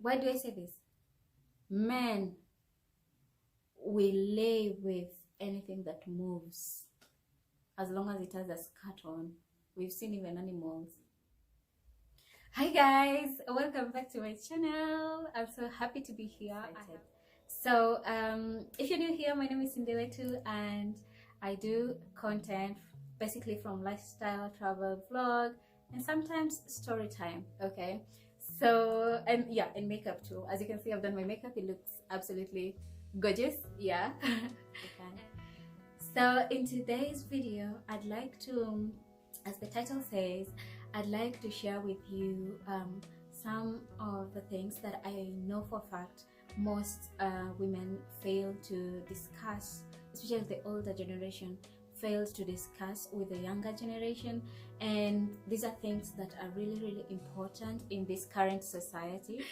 Why do I say this? Men will lay with anything that moves as long as it has a skirt on. We've seen even animals. Hi guys, welcome back to my channel. I'm so happy to be here. So if you're new here, my name is Sindeletu and I do content basically from lifestyle, travel, vlog, and sometimes story time. Okay, so and yeah, and makeup too. As you can see, I've done my makeup. It looks absolutely gorgeous. Yeah. Okay. So in today's video, I'd like to, as the title says, I'd like to share with you some of the things that I know for a fact most women fail to discuss, especially the older generation fails to discuss with the younger generation. And these are things that are really important in this current society.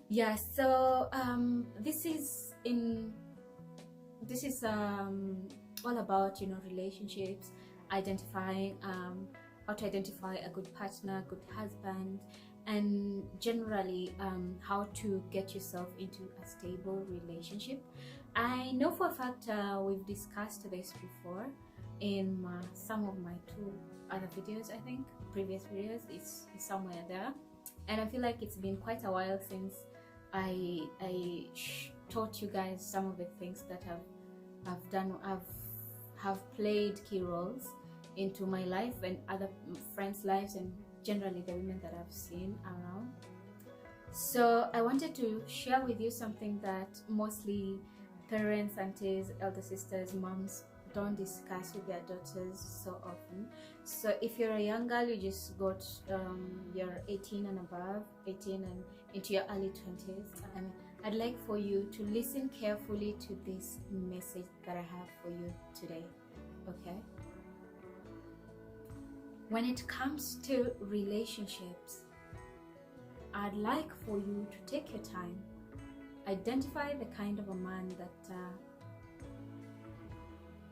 Yeah, so this is all about, you know, relationships, identifying how to identify a good partner, good husband, and generally how to get yourself into a stable relationship. I know for a fact we've discussed this before in some of my two other videos. I think previous videos is somewhere there, and I feel like it's been quite a while since I taught you guys some of the things that have played key roles into my life and other friends' lives, and generally the women that I've seen around. So I wanted to share with you something that mostly parents, aunties, elder sisters, moms don't discuss with their daughters so often. So if you're a young girl, you just got you're 18 and above, 18 and into your early 20s, and I'd like for you to listen carefully to this message that I have for you today. Okay? When it comes to relationships, I'd like for you to take your time, identify the kind of a man that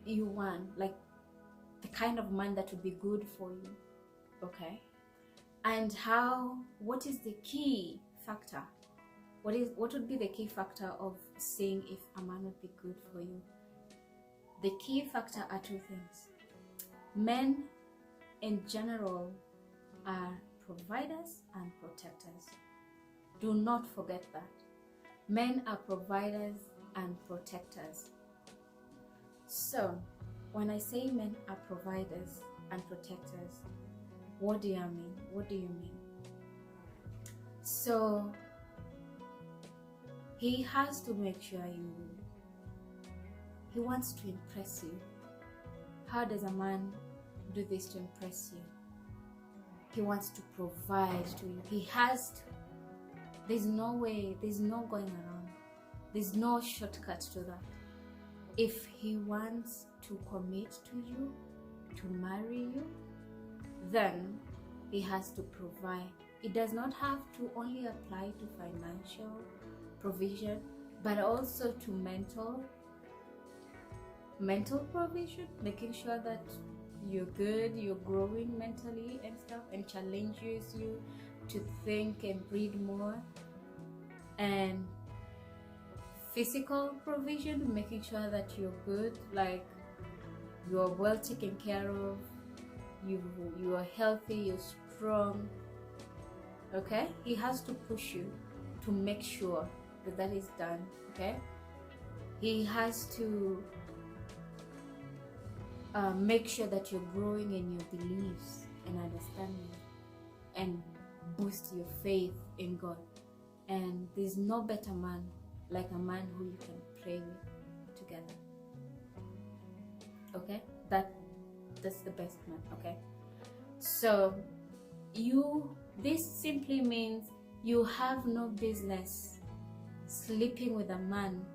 you want, like the kind of man that would be good for you. Okay? And what is the key factor? What would be the key factor of seeing if a man would be good for you? The key factor are two things. Men in general are providers and protectors. Do not forget that. Men are providers and protectors. So when I say men are providers and protectors, what do I mean? What do you mean? So he has to make sure he wants to impress you. How does a man do this to impress you? He wants to provide to you. He has to. There's no way, there's no going around. There's no shortcut to that. If he wants to commit to you, to marry you, then he has to provide. It does not have to only apply to financial provision, but also to mental provision, making sure that you're good, you're growing mentally and stuff, and challenges you to think and read more. And physical provision, making sure that you're good, like you're well taken care of, you are healthy, you're strong. Okay? He has to push you to make sure that is done. Okay? He has to make sure that you're growing in your beliefs and understanding, and boost your faith in God. And there's no better man like a man who you can pray with together. Okay? That's the best man. Okay? So this simply means you have no business sleeping with a man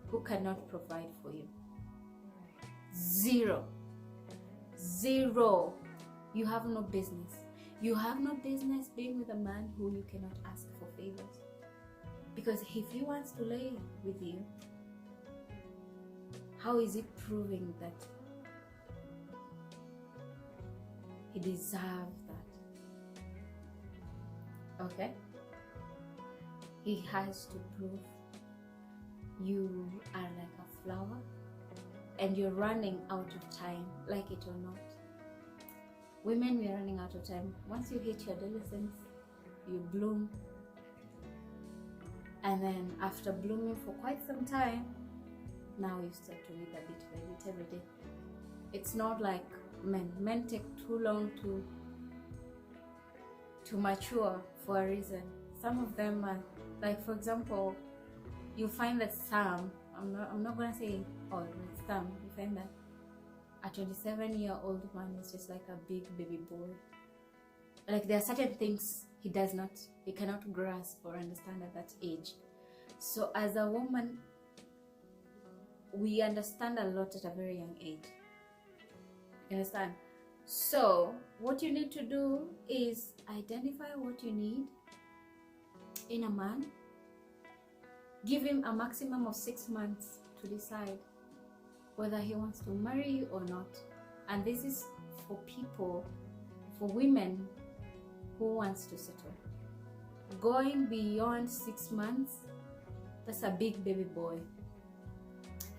who cannot provide for you. Zero. You have no business. You have no business being with a man who you cannot ask for favors. Because if he wants to lay with you, how is it proving that he deserves that? Okay? He has to prove you are like a flower and you're running out of time, like it or not. Women, we are running out of time. Once you hit your adolescence, you bloom, and then after blooming for quite some time, now you start to wither bit by bit every day. It's not like men. Men take too long to mature for a reason. Some of them are, like, for example, you find that some, I'm not gonna say all, but some, you find that a 27-year-old man is just like a big baby boy. Like, there are certain things he cannot grasp or understand at that age. So as a woman, we understand a lot at a very young age. You understand? So what you need to do is identify what you need in a man. Give him a maximum of 6 months to decide whether he wants to marry you or not. And this is for women who wants to settle. Going beyond 6 months, that's a big baby boy.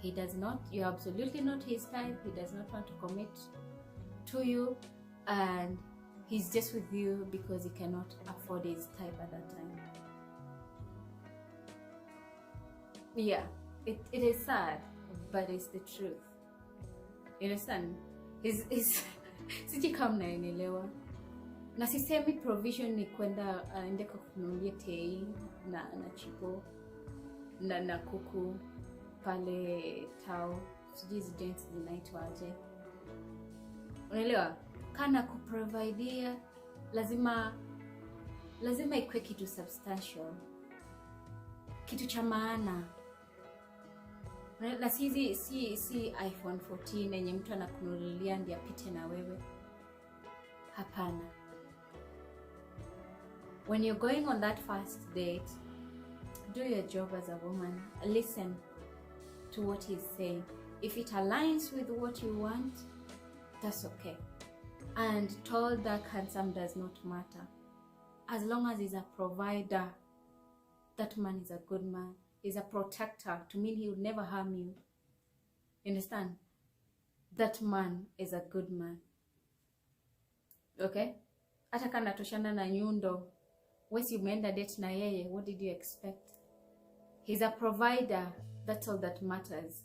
You're absolutely not his type. He does not want to commit to you, and he's just with you because he cannot afford his type at that time. Yeah, it is sad, but it's the truth. You understand? Siji kama mnaelewa. Na sisemi provision ni kwenda ende kununulia tei na chipo na kuku pale tao, sijui hizi joints zinaitwaje. Unaelewa? Kana kuprovidea lazima ikuwe kitu substantial, kitu cha maana. Na si iPhone 14 yenye mtu anakununulia ndiye apite na wewe. Hapana. When you're going on that first date, do your job as a woman. Listen to what he's saying. If it aligns with what you want, that's okay. And tall, dark, handsome does not matter. As long as he's a provider, that man is a good man. He's a protector, to mean he would never harm you. You understand? That man is a good man. Okay? Hata kana toshana na nyundo, wesi umeenda date na yeye, what did you expect? He's a provider, that's all that matters.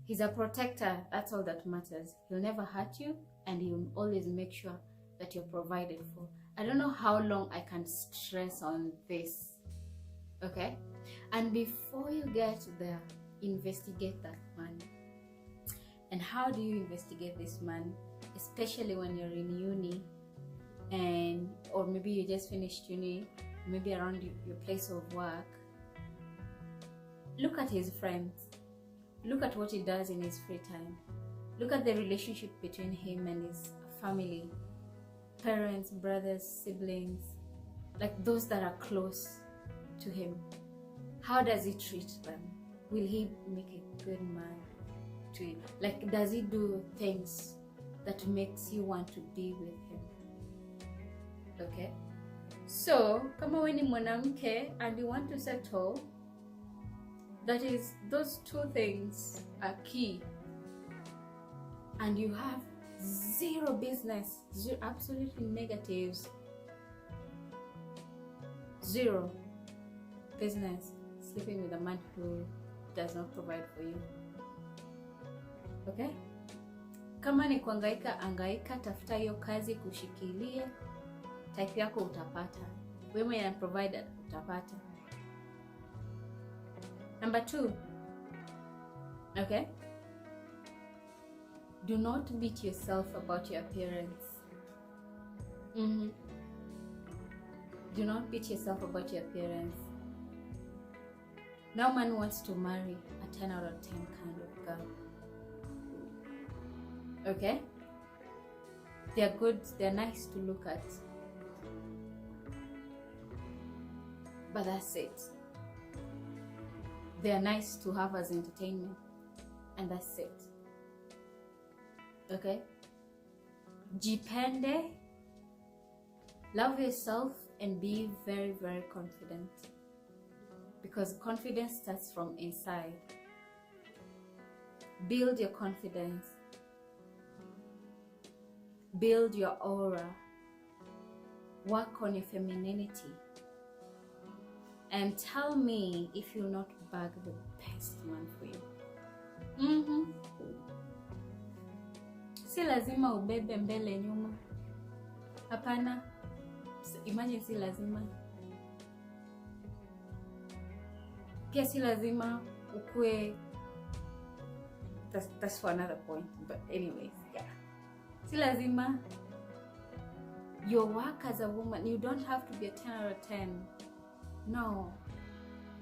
He's a protector, that's all that matters. He'll never hurt you, and he'll always make sure that you're provided for. I don't know how long I can stress on this. Okay? And before you get there, investigate that man. And how do you investigate this man? Especially when you're in uni, or maybe you just finished uni, maybe around your place of work. Look at his friends. Look at what he does in his free time. Look at the relationship between him and his family, parents, brothers, siblings, like those that are close to him. How does he treat them? Will he make a good man to you? Like, does he do things that makes you want to be with him? Okay? So, kama wewe ni mwanamke and you want to settle, that is, those two things are key. And you have zero business, absolutely negatives, zero business sleeping with a man who does not provide for you. Okay? Kama ni kuangaika, angaika, tafuta hiyo kazi kushikilia, type yako utapata. Wewe and provider utapata. Number 2. Okay? Do not beat yourself about your appearance. Do not beat yourself about your appearance. No man wants to marry a 10 out of 10 kind of girl. Okay? They're good, they're nice to look at. But that's it. They're nice to have as entertainment. And that's it. Okay? Jipende, love yourself, and be very, very confident, because confidence starts from inside. Build your confidence, build your aura, work on your femininity, and tell me if you'll not bag the best man for you. Si lazima ubebe mbele nyuma, hapana. Imagine, si lazima. Pia si lazima ukue, that's for another point, but anyways, yeah. Si lazima. Your work as a woman, you don't have to be a 10 or a 10. No.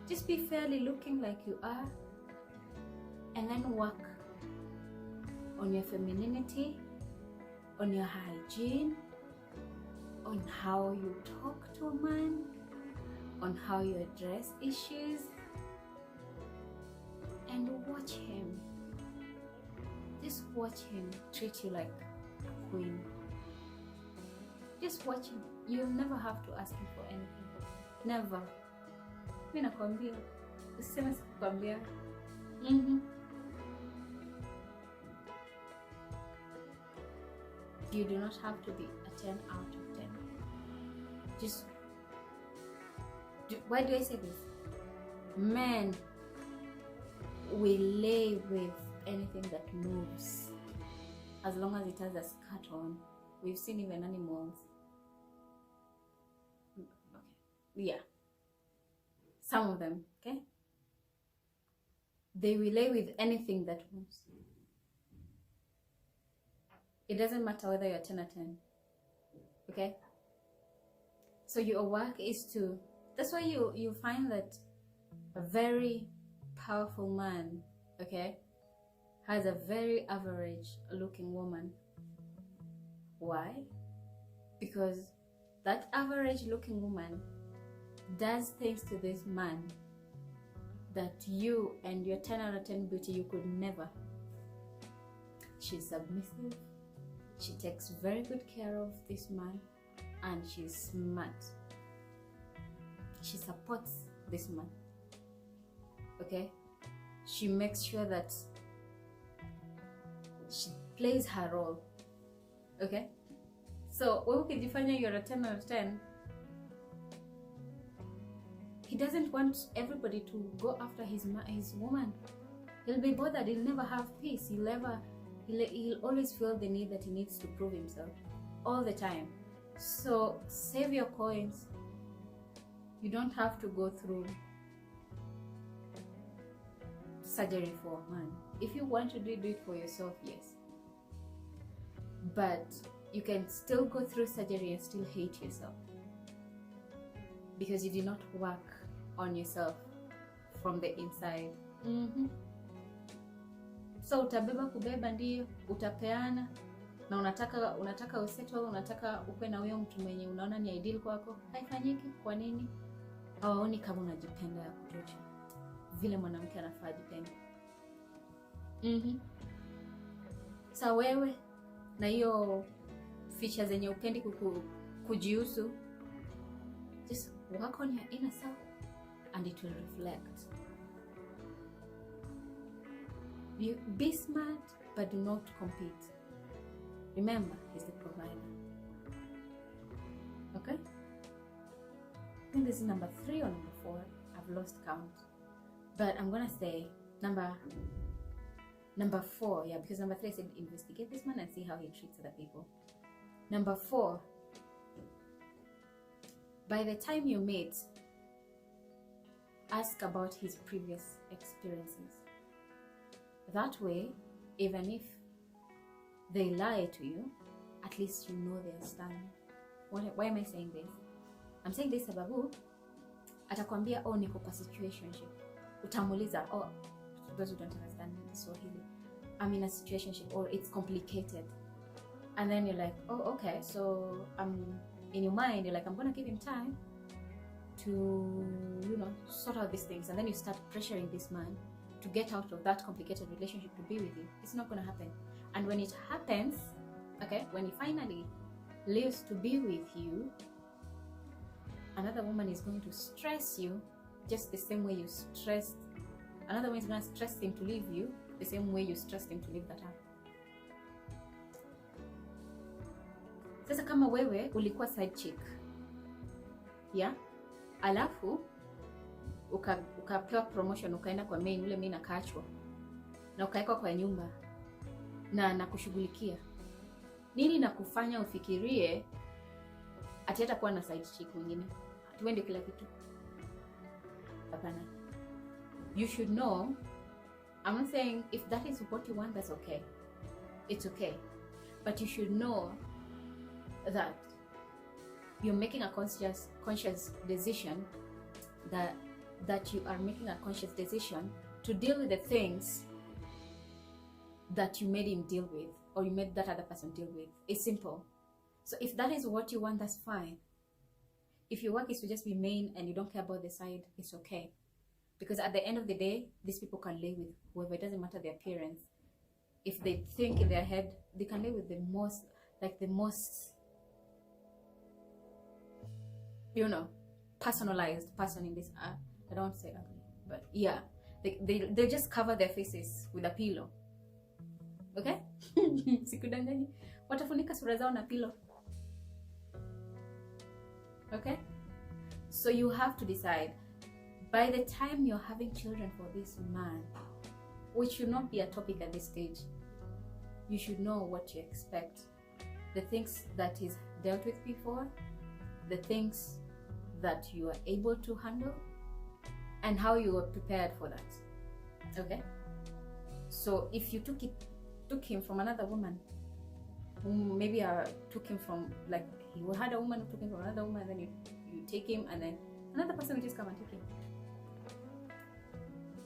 Just be fairly looking like you are, and then work on your femininity, on your hygiene, on how you talk to a man, on how you address issues, and watch him. Just watch him treat you like a queen. Just watch him. You'll never have to ask him for anything. Never. Mimi nakwambia, usiseme sikukwambia. You do not have to be a 10 out of 10. Just, why do I say this? Men will lay with anything that moves, as long as it has a skirt on. We've seen even animals. Okay. Yeah. Some of them, okay? They will lay with anything that moves. It doesn't matter whether you're 10 or 10. Okay? So your work is to, that's why you find that a very powerful man, okay, has a very average looking woman. Why? Because that average looking woman does things to this man that you and your 10 out of 10 beauty, you could never. She's submissive. She takes very good care of this man, and she's smart. She supports this man. Okay? She makes sure that she plays her role. Okay? So, when ukijifanya you're a 10 out of 10, he doesn't want everybody to go after his woman. He'll be bothered. He'll never have peace. He'll always feel the need that he needs to prove himself all the time. So save your coins. You don't have to go through surgery for a man. If you want to do it for yourself, yes. But you can still go through surgery and still hate yourself, because you did not work on yourself from the inside. So utabeba kubeba, ndio utapeana, na unataka usettle, unataka ukwe na huyo mtu mwenye unaona ni ideal kwako. Haifanyiki. Kwa nini? Hawaoni kama unajipenda ya kutosha vile mwanamke anafaa ajipende. Sa wewe na hiyo features zenye upendi kujiusu, just work on your inner self and it will reflect. You be smart, but do not compete. Remember, he's the provider. Okay? I think this is number 3 or number 4. I've lost count. But I'm gonna say number 4, yeah, because number 3 I said investigate this man and see how he treats other people. Number 4, by the time you meet, ask about his previous experiences. That way, even if they lie to you, at least you know their stand. Why am I saying this? I'm saying this sababu atakwambia, oh, niko kwa situationship. Utamuliza, oh, for those who don't understand Swahili, I'm in a situationship, or it's complicated. And then you're like, oh, okay, so in your mind, you're like, I'm gonna give him time to, sort out these things. And then you start pressuring this man to get out of that complicated relationship to be with you. It's not gonna happen. And when it happens, okay, when he finally leaves to be with you, another woman is going to stress you just the same way you stressed. Another one is going to stress him to leave you the same way you stressed him to leave that up. Sasa kama wewe ulikuwa side chick, yeah, alafu ukapewa promotion, ukaenda kwa main, ule main akaachwa na ukawekwa kwa nyumba na nakushughulikia, nini nakufanya ufikirie ati hata kuwa na side chick mwingine, tuende kila kitu? Hapana. You should know, I'm not saying if that is what you want, that's okay. It's okay. But you should know that you're making a conscious decision, that you are making a conscious decision to deal with the things that you made him deal with, or you made that other person deal with. It's simple. So if that is what you want, that's fine. If your work is to just be main and you don't care about the side, it's okay. Because at the end of the day, these people can live with whoever. It doesn't matter their appearance. If they think in their head, they can live with the most, personalized person in this. I don't want to say ugly, but yeah, they just cover their faces with a pillow. Okay? Sikudanganyi. Watafunika sura zao na pillow. Okay? So you have to decide, by the time you're having children for this man, which should not be a topic at this stage, you should know what you expect. The things that he's dealt with before, the things that you are able to handle, and how you are prepared for that. Okay? So if you took him from another woman, maybe took him from, like, he had a woman who took him from another woman, and then you take him, and then another person will just come and take him.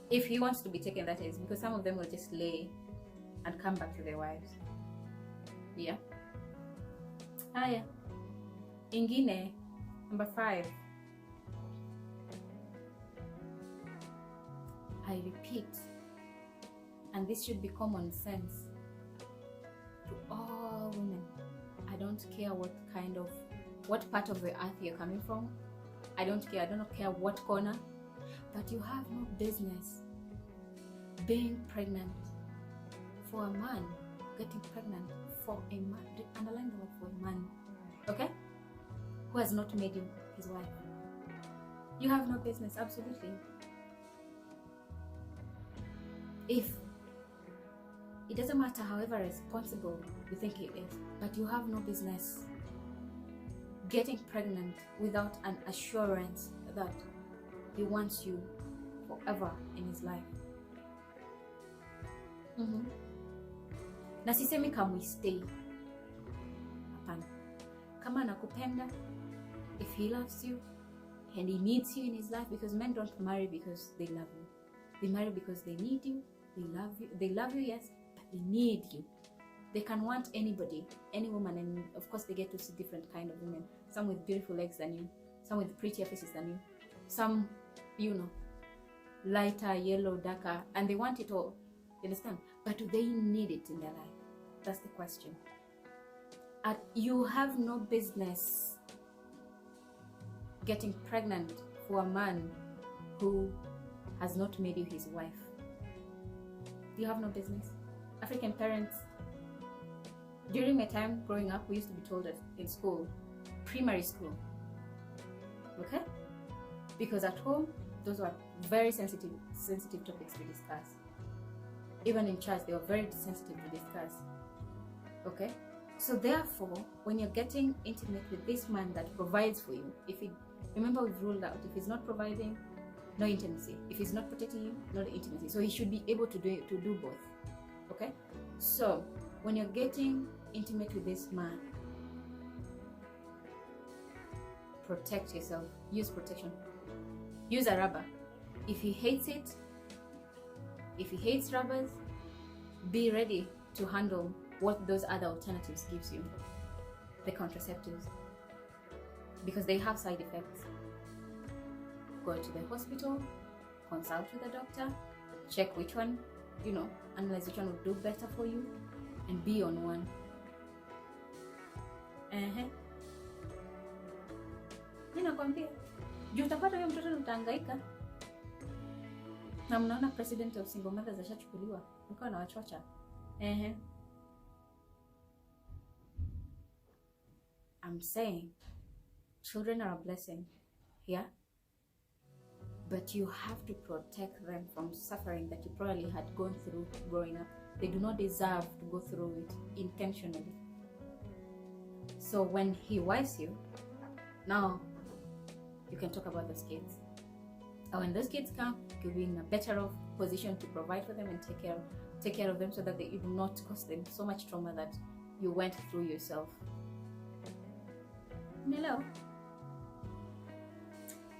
If he wants to be taken, that is, because some of them will just lay and come back to their wives. Yeah. Haya. Ingine, number 5. I repeat, and this should be common sense to all women. I don't care what part of the earth you're coming from. I don't care what corner, but you have no business being pregnant for a man, getting pregnant for a man, underline the word for a man, okay, who has not made you his wife. You have no business, absolutely. If it doesn't matter however responsible you think he is, but you have no business getting pregnant without an assurance that he wants you forever in his life. Na sisemi kama stay. Hapana. Kama anakupenda, if he loves you and he needs you in his life, because men don't marry because they love you. They marry because they need you. They love you, yes, but they need you. They can want anybody, any woman, and of course they get to see different kind of women. Some with beautiful legs than you, some with prettier faces than you, some, lighter, yellow, darker, and they want it all. You understand? But do they need it in their life? That's the question. You have no business getting pregnant for a man who has not made you his wife. You have no business. African parents, during my time growing up, we used to be told that in school, primary school, okay? Because at home, those were very sensitive topics to discuss. Even in church, they were very sensitive to discuss, okay? So therefore, when you're getting intimate with this man that provides for you, remember we've ruled out, if he's not providing, no intimacy. If he's not protecting you, no intimacy. So he should be able to do both, okay? So when you're getting intimate with this man, protect yourself. Use protection. Use a rubber. If he hates it, if he hates rubbers, be ready to handle what those other alternatives gives you, the contraceptives, because they have side effects. Go to the hospital, consult with a doctor, check which one, analyze which one will do better for you, and be on one. Mimi nakwambia, juu utapata huyo mtoto utahangaika. Na mnaona president of single mothers ashachukuliwa, ukawa na wachocha. I'm saying children are a blessing, yeah? But you have to protect them from suffering that you probably had gone through growing up. They do not deserve to go through it intentionally. So when he wives you, now you can talk about those kids. And when those kids come, you'll be in a better off position to provide for them and take care of them, so that you do not cause them so much trauma that you went through yourself. Hello.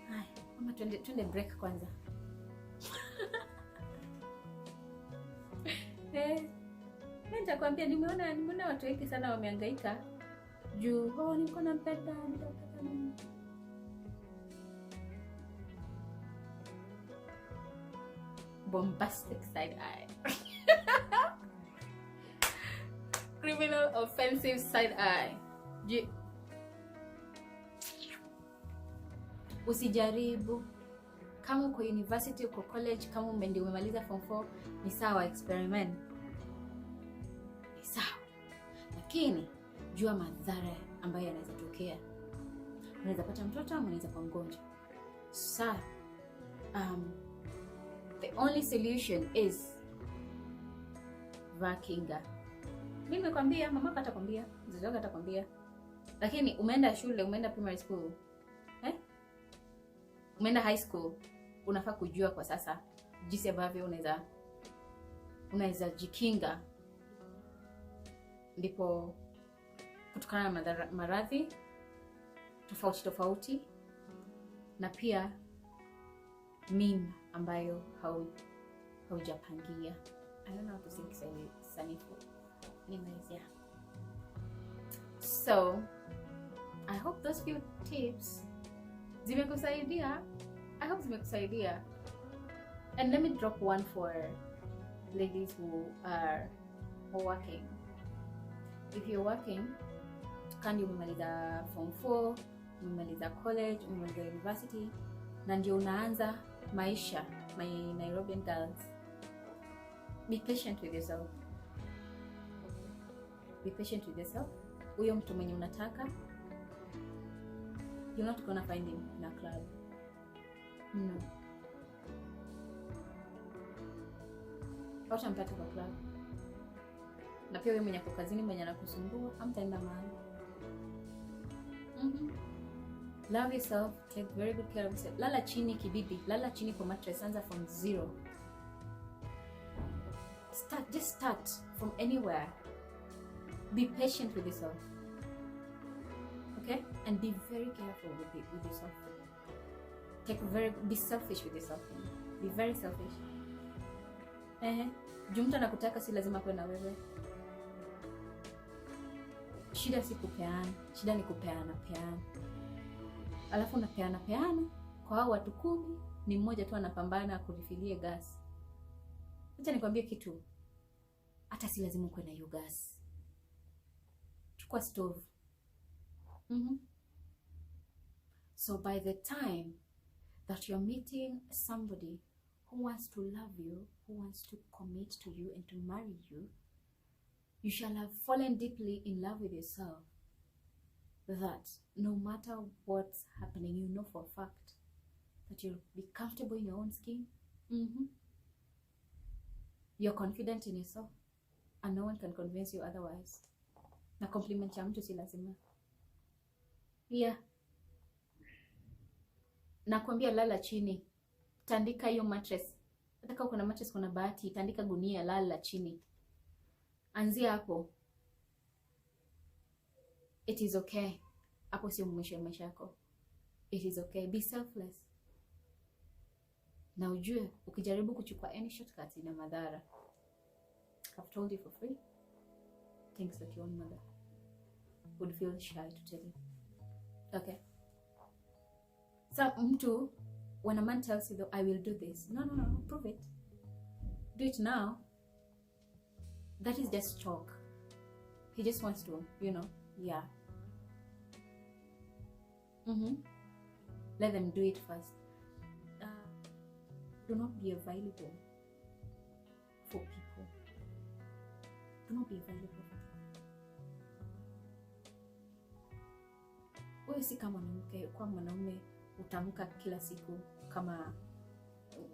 Hai, mama twende break kwanza. Nitakwambia nimeona watu wengi sana wamehangaika juu niko na mpenda bombastic side eye. Criminal offensive side eye. Usijaribu. Kama uko university, uko college, kama umemaliza form 4, ni sawa, experiment. Ni sawa. Lakini jua madhara ambayo yanaweza tokea. Unaweza pata mtoto au unaweza kuwa mgonjwa. Sasa the only solution is vakinga. Mimi nimekwambia, mama atakwambia, mzazi wako atakwambia. Lakini umeenda shule, umeenda primary school, umeenda high school, unafaa kujua kwa sasa jinsi ambavyo unaweza jikinga, ndipo kutokana na maradhi tofauti na pia mimba ambayo haujapangia. I don't know how to say sanifu. Anyways, yeah. So I hope those few tips zimekusaidia. I hope zimekusaidia. And let me drop one for ladies who are working. If you're working, kandi umemaliza form 4, umemaliza college, umemaliza university, na ndio unaanza maisha, my Nairobian girls, be patient with yourself. Be patient with yourself. Huyo mtu mwenye unataka, you're not gonna find him in a club. No. Hautampata kwa club. Na pia wewe mwenye uko kazini, mwenye anakusumbua, hamtaenda mahali. Love yourself, take very good care of yourself. Lala chini kibibi, lala chini kwa mattress, anza from zero. Just start from anywhere. Be patient with yourself. Okay? And be very careful with yourself. Be selfish with yourself. Be very selfish. Juu mtu anakutaka si lazima kuwe na wewe. Shida si kupeana, shida ni kupeana. Alafu unapeana kwa hao watu 10, ni mmoja tu anapambana kurifilie gas. Acha nikwambie kitu. Hata si lazima kuwe na hiyo gas. Chukua stove. So by the time that you're meeting somebody who wants to love you, who wants to commit to you and to marry you, you shall have fallen deeply in love with yourself, that no matter what's happening, you know for a fact that you'll be comfortable in your own skin. You're confident in yourself, and no one can convince you otherwise. Na compliment ya mtu si lazima. Yeah. Nakwambia lala chini. Tandika hiyo mattress. Hata kama kuna mattress kuna bahati, tandika gunia, lala chini. Anzia hapo. It is okay. Hapo sio mwisho wa maisha yako. It is okay. Be selfless. Na ujue ukijaribu kuchukua any shortcut ina madhara. I've told you for free things that your own mother would feel shy to tell you. Okay. So mtu, when a man tells you, I will do this. No, prove it. Do it now. That is just talk. He just wants to, yeah. Let them do it first. Do not be available for people. Do not be available for people. Wewe si kama mwanamke, kwa mwanaume utamka kila siku kama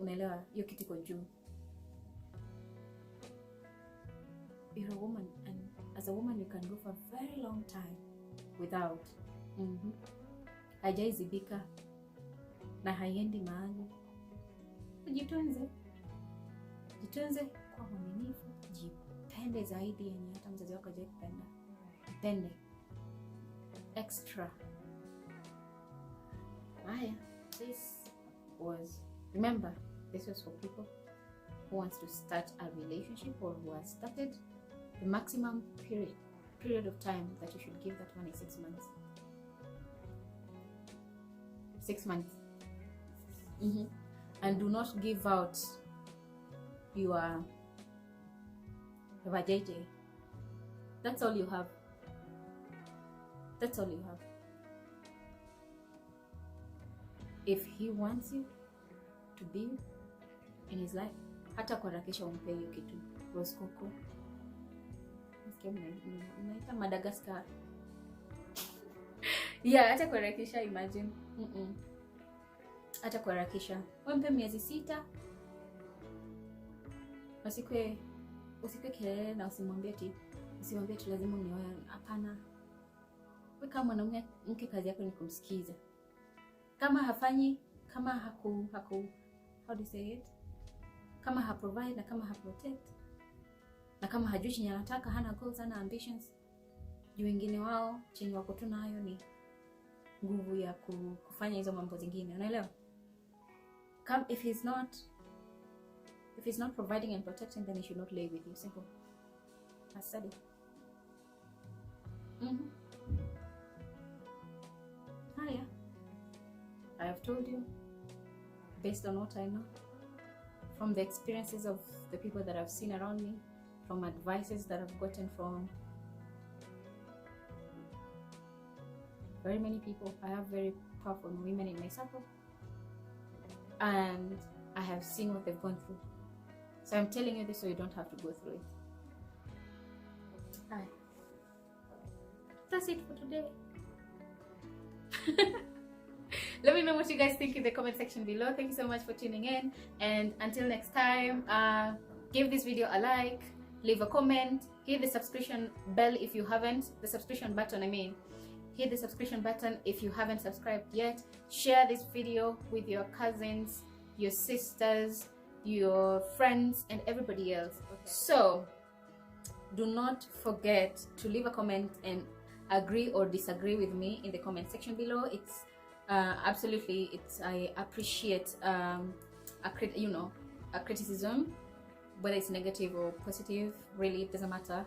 unaelewa hiyo kitu iko juu. You're a woman, and as a woman you can go for a very long time without hajaizibika na haiendi mahali. Jitunze, jitunze kwa mwaminifu, jipende zaidi yenye hata mzazi wako hajakupenda. Jipende extra. Haya, remember, this was for people who wants to start a relationship or who has started. The maximum period of time that you should give that one is 6 months. 6 months. And do not give out your JJ. That's all you have. That's all you have. If he wants you to be in his life, hata kuharakisha umpe hiyo kitu. Rose Coco. Mnaita Madagascar. Yeah, hata kuharakisha, imagine. Hata kuharakisha. Wampe miezi 6. Usikwe kelele na usimwambie ati lazima unioe. Hapana. Wewe kama mwanamke kazi yako ni kumsikiza. Kama hafanyi, kama how do you say it? Kama ha-provide na kama ha-protect. Na kama hajui chenye anataka, hana goals, hana ambitions. Juu wengine wao chenye wako tu nayo ni nguvu ya kufanya hizo mambo zingine. Unaelewa? If he's not providing and protecting, then he should not lay with you. Simple. I said it. Hiya. I have told you, based on what I know, from the experiences of the people that I've seen around me, from advices that I've gotten from very many people. I have very powerful women in my circle, and I have seen what they've gone through. So I'm telling you this so you don't have to go through it. Hi. That's it for today. Let me know what you guys think in the comment section below. Thank you so much for tuning in, and until next time, give this video a like, leave a comment, hit the subscription bell if you haven't, the subscription button I mean. Hit the subscription button if you haven't subscribed yet. Share this video with your cousins, your sisters, your friends, and everybody else. Okay. So do not forget to leave a comment and agree or disagree with me in the comment section below. It's absolutely, I appreciate a criticism, whether it's negative or positive. Really, it doesn't matter.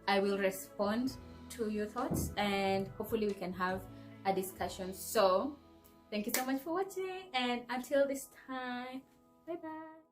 I will respond to your thoughts, and hopefully we can have a discussion. So thank you so much for watching, and until this time, bye bye.